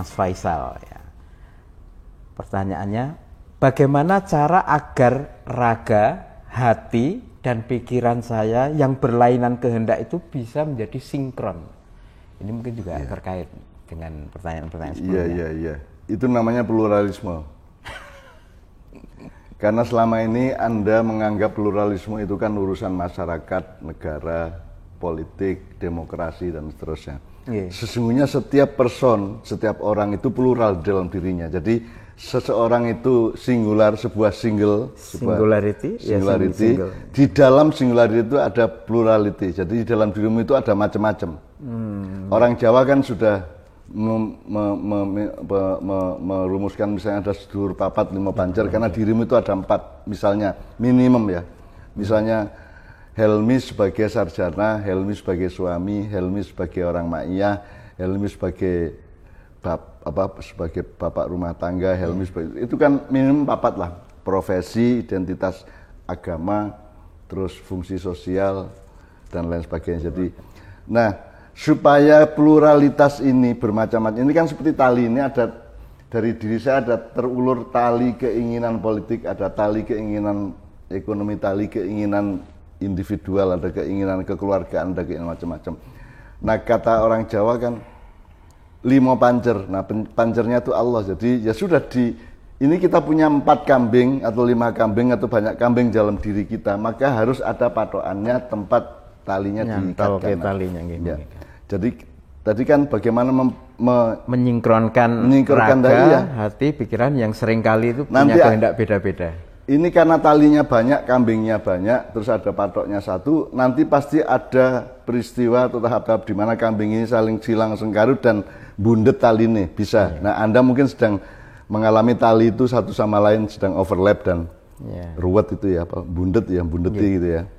Mas Faisal ya. Pertanyaannya, bagaimana cara agar raga, hati, dan pikiran saya yang berlainan kehendak itu bisa menjadi sinkron? Ini mungkin juga terkait dengan pertanyaan-pertanyaan sebelumnya. Iya. Itu namanya pluralisme. Karena selama ini Anda menganggap pluralisme itu kan urusan masyarakat, negara, politik, demokrasi, dan seterusnya. Sesungguhnya setiap person, setiap orang itu plural dalam dirinya. Jadi seseorang itu singular, sebuah singularity. Di dalam singularity itu ada plurality. Jadi di dalam dirimu itu ada macam-macam. Orang Jawa kan sudah merumuskan misalnya ada sedulur papat lima pancer, karena dirimu itu ada 4 misalnya minimum ya. Misalnya Helmi sebagai sarjana, Helmi sebagai suami, Helmi sebagai orang ma'iyah, Helmi sebagai sebagai bapak rumah tangga, Helmi sebagai, itu kan minimum 4 lah, profesi, identitas agama, terus fungsi sosial dan lain sebagainya. Jadi, nah supaya pluralitas ini bermacam-macam, ini kan seperti tali, ini ada dari diri saya ada terulur tali keinginan politik, ada tali keinginan ekonomi, tali keinginan individual, ada keinginan kekeluargaan, ada keinginan macam-macam. Nah kata orang Jawa kan 5 pancer, nah pancernya itu Allah. Jadi ya sudah ini kita punya 4 kambing atau 5 kambing atau banyak kambing dalam diri kita, maka harus ada patokannya, tempat talinya diikatkan. Ya. Jadi tadi kan bagaimana menyingkronkan raga, hati, pikiran yang seringkali itu punya kehendak beda-beda. Ini karena talinya banyak, kambingnya banyak, terus ada patoknya satu, nanti pasti ada peristiwa atau tahap-tahap di mana kambing ini saling silang sengkarut dan bundet tali ini bisa. Nah Anda mungkin sedang mengalami tali itu satu sama lain sedang overlap dan ruwet itu ya, bundet gitu ya.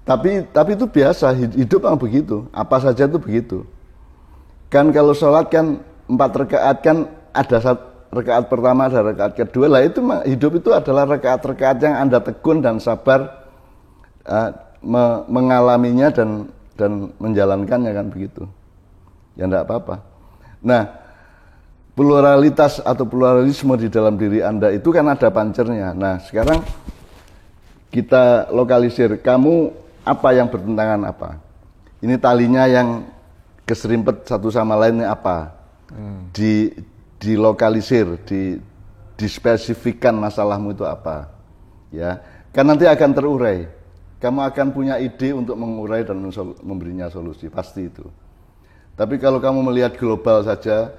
Tapi itu biasa, hidup memang begitu, apa saja itu begitu. Kan kalau sholat kan 4 rakaat kan ada rakaat pertama, ada rakaat kedua, lah itu hidup itu adalah rakaat-rakaat yang Anda tekun dan sabar mengalaminya dan menjalankannya kan begitu. Ya enggak apa-apa. Nah, pluralitas atau pluralisme di dalam diri Anda itu kan ada pancernya. Nah, sekarang kita lokalisir, kamu apa yang bertentangan apa? Ini talinya yang keserimpet satu sama lainnya apa? Dilokalisir, dispesifikkan masalahmu itu apa, ya kan nanti akan terurai. Kamu akan punya ide untuk mengurai dan memberinya solusi, pasti itu. Tapi kalau kamu melihat global saja,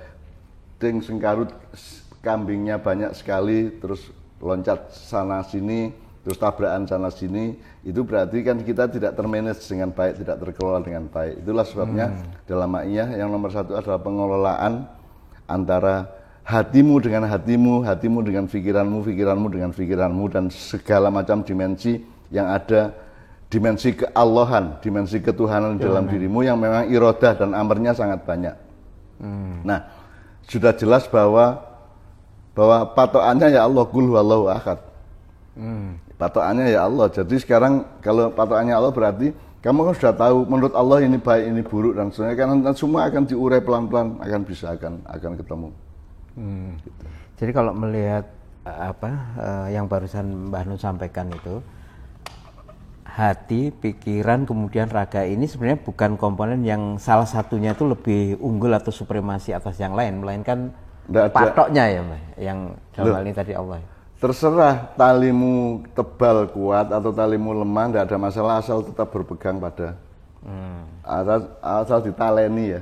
ting sengkarut, kambingnya banyak sekali, terus loncat sana sini, terus tabrakan sana sini, itu berarti kan kita tidak termanage dengan baik, tidak terkelola dengan baik. Itulah sebabnya dalam ma'iyah yang nomor 1 adalah pengelolaan antara hatimu dengan hatimu, hatimu dengan pikiranmu, pikiranmu dengan pikiranmu, dan segala macam dimensi yang ada, dimensi keallahan, dimensi ketuhanan dalam dirimu yang memang irodah dan amarnya sangat banyak. Nah, sudah jelas bahwa patokannya ya Allah, qul huwallahu ahad. Patokannya ya Allah. Jadi sekarang kalau patokannya Allah berarti kamu kan sudah tahu menurut Allah ini baik, ini buruk dan sebagainya, karena semua akan diurai pelan-pelan, akan ketemu. Gitu. Jadi kalau melihat yang barusan Mbah Nun sampaikan itu, hati, pikiran, kemudian raga ini sebenarnya bukan komponen yang salah satunya itu lebih unggul atau supremasi atas yang lain, melainkan patoknya ya Mbah, yang dalam hal ini tadi Allah. Terserah talimu tebal kuat atau talimu lemah, tidak ada masalah asal tetap berpegang pada asal ditaleni ya.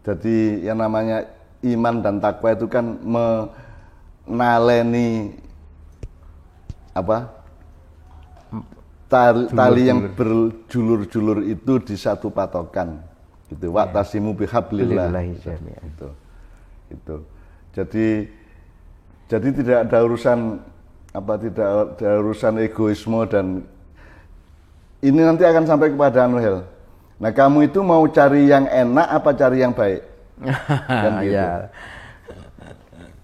Jadi yang namanya iman dan takwa itu kan menaleni tali yang berjulur-julur itu di satu patokan gitu. Wa'tasimu bihablillah itu. Jadi tidak ada urusan egoisme, dan ini nanti akan sampai kepada Anuhel. Nah, kamu itu mau cari yang enak apa cari yang baik? Kan gitu.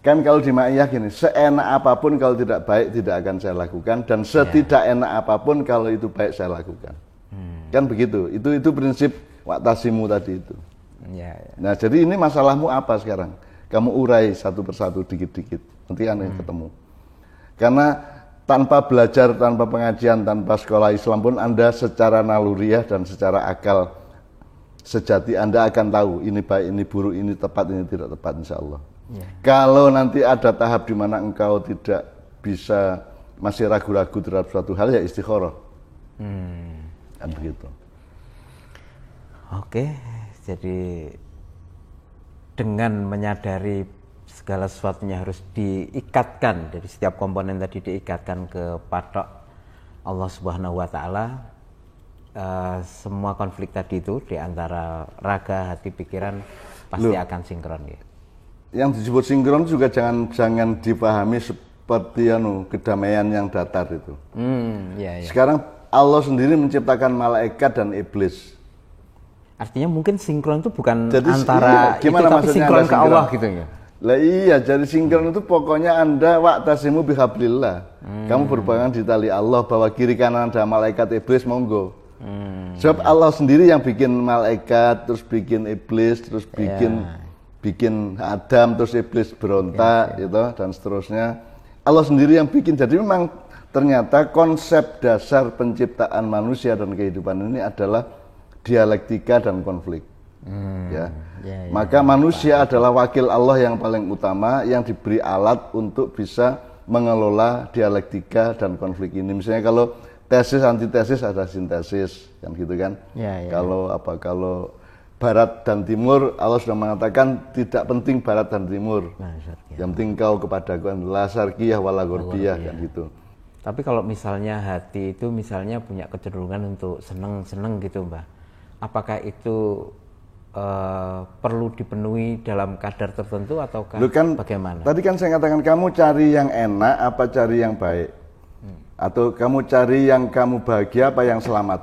Kan kalau di ma'iyah gini, seenak apapun kalau tidak baik tidak akan saya lakukan, dan setidak enak apapun kalau itu baik saya lakukan. Kan begitu. Itu prinsip wa'tasimu tadi itu. Nah, jadi ini masalahmu apa sekarang? Kamu urai satu persatu dikit-dikit, nanti kan ketemu. Karena tanpa belajar, tanpa pengajian, tanpa sekolah Islam pun Anda secara naluriah dan secara akal sejati Anda akan tahu ini baik, ini buruk, ini tepat, ini tidak tepat, insya Allah. Kalau nanti ada tahap di mana engkau tidak bisa, masih ragu-ragu terhadap suatu hal, ya istikharah. Kan begitu. Oke, jadi dengan menyadari segala sesuatunya harus diikatkan, dari setiap komponen tadi diikatkan ke patok Allah Subhanahu wa Ta'ala, semua konflik tadi itu di antara raga, hati, pikiran pasti akan sinkron ya. Yang disebut sinkron juga jangan dipahami seperti kedamaian yang datar itu. Ya. Sekarang Allah sendiri menciptakan malaikat dan iblis. Artinya mungkin sinkron itu bukan jadi, antara itu, tapi sinkron ke Allah gitu ya. Lah iya, jadi sinkron itu pokoknya Anda wa'tasimu bihablillah. Kamu berpegang di tali Allah, bahwa kiri kanan ada malaikat, iblis, monggo. Sebab Allah sendiri yang bikin malaikat, terus bikin iblis, terus bikin Adam, terus iblis berontak gitu, dan seterusnya. Allah sendiri yang bikin. Jadi memang ternyata konsep dasar penciptaan manusia dan kehidupan ini adalah dialektika dan konflik. Maka manusia adalah wakil Allah yang paling utama, yang diberi alat untuk bisa mengelola dialektika dan konflik ini. Misalnya kalau tesis antitesis ada sintesis, kan gitu kan. Kalau barat dan timur, Allah sudah mengatakan tidak penting barat dan timur. Yang penting kau kepadaku adalah syarqiyah wala gharbiyah, kan gitu. Tapi kalau misalnya hati itu misalnya punya kecenderungan untuk seneng-seneng gitu, Mbah. Apakah itu perlu dipenuhi dalam kadar tertentu ataukah bagaimana? Tadi kan saya katakan kamu cari yang enak apa cari yang baik? Atau kamu cari yang kamu bahagia apa yang selamat?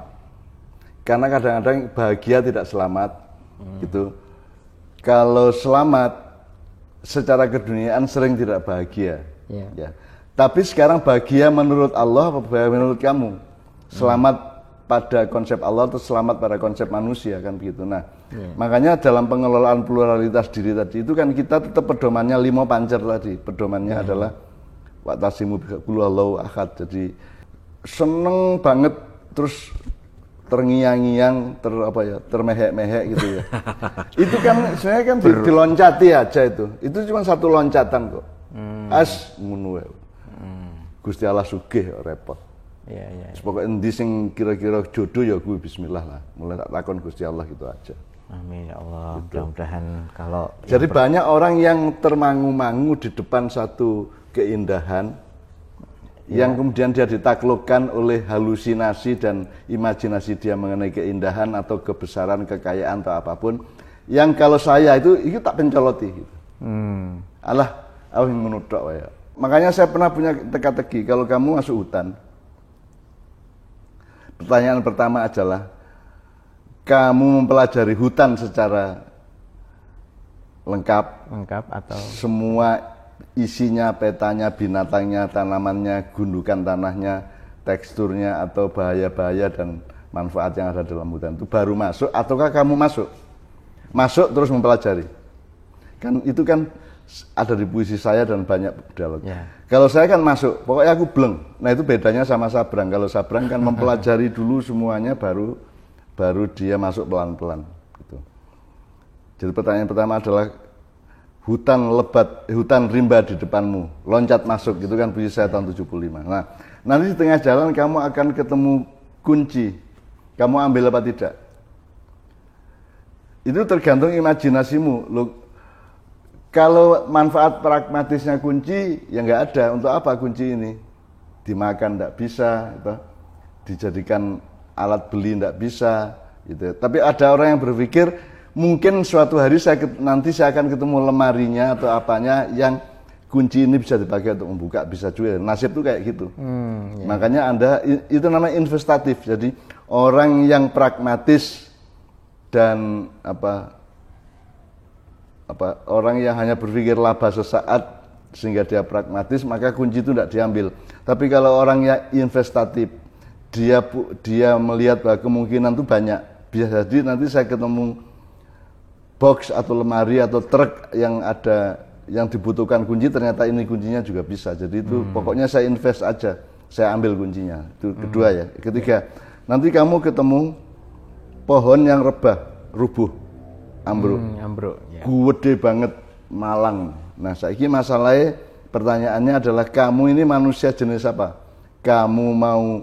Karena kadang-kadang bahagia tidak selamat gitu. Kalau selamat secara keduniaan sering tidak bahagia. Ya. Tapi sekarang bahagia menurut Allah apa bahagia menurut kamu? Selamat pada konsep Allah atau selamat pada konsep manusia, kan begitu. Nah, makanya dalam pengelolaan pluralitas diri tadi itu kan kita tetap pedomannya 5 pancer tadi. Pedomannya adalah wa'tasimu bihablillah ahad. Jadi seneng banget terus terngiang-ngiang, termehek-mehek gitu ya. Itu kan sebenarnya kan diloncati aja itu. Itu cuma satu loncatan kok. Ngono wae. Gusti Allah sugih repot. Pokoknya endi sing kira-kira jodoh ya gue bismillah lah. Mulai tak takon Gusti Allah gitu aja. Amin ya Allah. Mudah-mudahan kalau jadi banyak orang yang termangu-mangu di depan satu keindahan yang kemudian dia ditaklukkan oleh halusinasi dan imajinasi dia mengenai keindahan atau kebesaran, kekayaan atau apapun. Yang kalau saya itu tak pencoloti gitu. Alah, aku menudok ya. Makanya saya pernah punya teka-teki, kalau kamu masuk hutan, pertanyaan pertama adalah kamu mempelajari hutan secara lengkap atau semua isinya, petanya, binatangnya, tanamannya, gundukan tanahnya, teksturnya atau bahaya-bahaya dan manfaat yang ada dalam hutan itu baru masuk, ataukah kamu masuk terus mempelajari? Kan itu kan ada di puisi saya dan banyak dialog. Kalau saya kan masuk, pokoknya aku bleng. Nah itu bedanya sama Sabrang. Kalau Sabrang kan mempelajari dulu semuanya, baru dia masuk pelan-pelan. Gitu. Jadi pertanyaan pertama adalah hutan lebat, hutan rimba di depanmu, loncat masuk, gitu kan puisi saya tahun 75. Nah nanti di tengah jalan kamu akan ketemu kunci, kamu ambil apa tidak? Itu tergantung imajinasimu. Kalau manfaat pragmatisnya kunci, ya nggak ada. Untuk apa kunci ini? Dimakan nggak bisa, gitu. Dijadikan alat beli nggak bisa. Gitu. Tapi ada orang yang berpikir, mungkin suatu hari nanti saya akan ketemu lemarinya atau apanya yang kunci ini bisa dipakai untuk membuka, bisa juga. Nasib tuh kayak gitu. Makanya itu namanya investatif. Jadi orang yang pragmatis dan orang yang hanya berpikir laba sesaat sehingga dia pragmatis, maka kunci itu tidak diambil. Tapi kalau orang yang investatif, dia melihat bahwa kemungkinan itu banyak. Bisa jadi nanti saya ketemu box atau lemari atau truk yang ada yang dibutuhkan kunci, ternyata ini kuncinya juga bisa. Jadi itu pokoknya saya invest aja, saya ambil kuncinya. Itu kedua ya. Ketiga, nanti kamu ketemu pohon yang rubuh, ambruk. Ambruk. Ya. Gede banget, malang. Nah, saiki masalahnya pertanyaannya adalah kamu ini manusia jenis apa? Kamu mau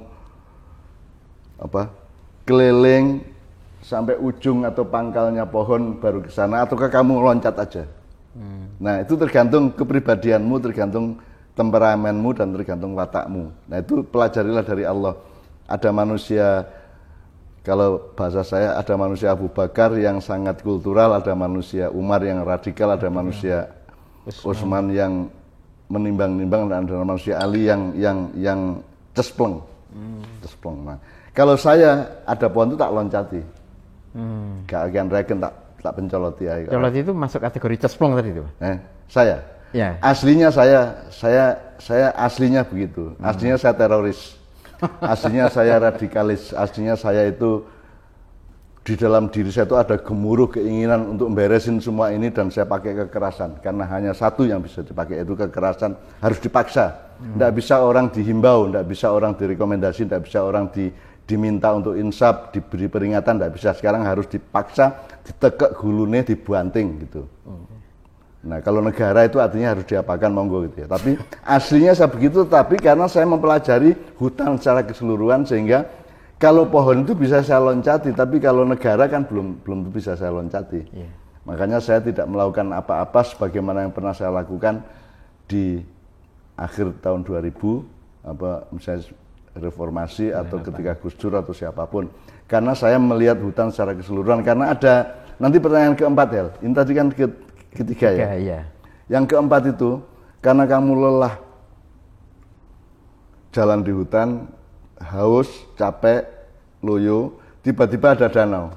apa? Keliling sampai ujung atau pangkalnya pohon baru ke sana, ataukah kamu loncat aja? Nah, itu tergantung kepribadianmu, tergantung temperamenmu dan tergantung watakmu. Nah, itu pelajarilah dari Allah. Ada manusia, kalau bahasa saya, ada manusia Abu Bakar yang sangat kultural, ada manusia Umar yang radikal, ada manusia Utsman yang menimbang-nimbang, dan ada manusia Ali yang cespleng. Cespleng. Nah, kalau saya ada pohon itu tak loncati. Gak akan regen, tak pencoloti aja. Coloti itu masuk kategori cesplong tadi itu? Saya? Ya. Aslinya saya aslinya begitu. Aslinya saya teroris. Aslinya saya radikalis. Aslinya saya itu di dalam diri saya itu ada gemuruh keinginan untuk memberesin semua ini, dan saya pakai kekerasan. Karena hanya satu yang bisa dipakai, itu kekerasan, harus dipaksa. Tidak bisa orang dihimbau, tidak bisa orang direkomendasi, tidak bisa orang diminta untuk insaf, diberi peringatan, tidak bisa. Sekarang harus dipaksa, ditekek gulune, dibanting gitu. Nah, kalau negara itu artinya harus diapakan, monggo gitu ya. Tapi aslinya saya begitu, tapi karena saya mempelajari hutan secara keseluruhan, sehingga kalau pohon itu bisa saya loncati, tapi kalau negara kan belum bisa saya loncati. Yeah. Makanya saya tidak melakukan apa-apa sebagaimana yang pernah saya lakukan di akhir tahun 2000, misalnya reformasi atau ketika Gus Dur atau siapapun, karena saya melihat hutan secara keseluruhan. Karena ada nanti pertanyaan keempat ya, ini tadi kan ketiga ya. Iya. Yang keempat itu, karena kamu lelah jalan di hutan, haus, capek, loyo, tiba-tiba ada danau.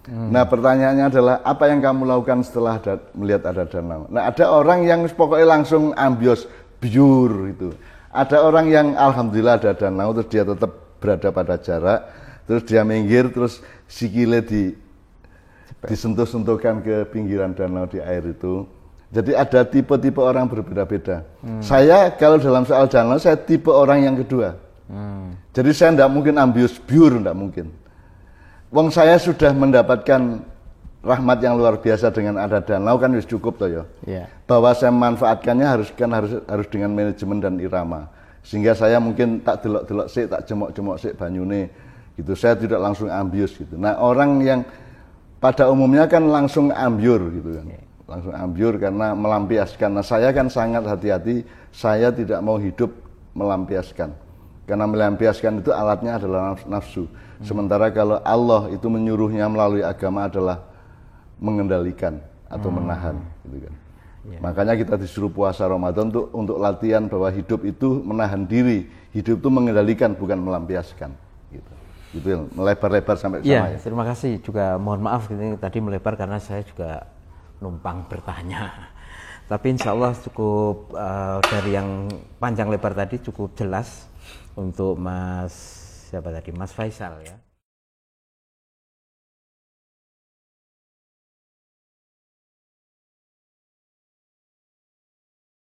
Nah, pertanyaannya adalah apa yang kamu lakukan setelah melihat ada danau? Nah, ada orang yang pokoknya langsung ambios, biur itu. Ada orang yang alhamdulillah ada danau, terus dia tetap berada pada jarak, terus dia minggir, terus sikile disentuh-sentuhkan ke pinggiran danau di air itu. Jadi ada tipe-tipe orang berbeda-beda. Saya kalau dalam soal danau, saya tipe orang yang kedua. Jadi saya tidak mungkin ambius biur, tidak mungkin. Wong saya sudah mendapatkan rahmat yang luar biasa dengan ada danau, kan wis cukup toh ya. Yeah. Bahwa saya memanfaatkannya harus dengan manajemen dan irama. Sehingga saya mungkin tak delok-delok sik, tak jemok-jemok sik banyune gitu. Saya tidak langsung ambius gitu. Nah, orang yang pada umumnya kan langsung ambiur gitu kan. Yeah. Langsung ambiur karena melampiaskan. Nah, saya kan sangat hati-hati, saya tidak mau hidup melampiaskan. Karena melampiaskan itu alatnya adalah nafsu. Sementara kalau Allah itu menyuruhnya melalui agama adalah mengendalikan atau menahan gitu kan. Ya. Makanya kita disuruh puasa Ramadan untuk latihan bahwa hidup itu menahan diri, hidup itu mengendalikan bukan melampiaskan gitu. Gitu ya, melebar-lebar sampai ya, sama ya. Terima kasih juga, mohon maaf ini tadi melebar karena saya juga numpang bertanya. Tapi insya Allah cukup dari yang panjang lebar tadi cukup jelas untuk Mas Faisal ya.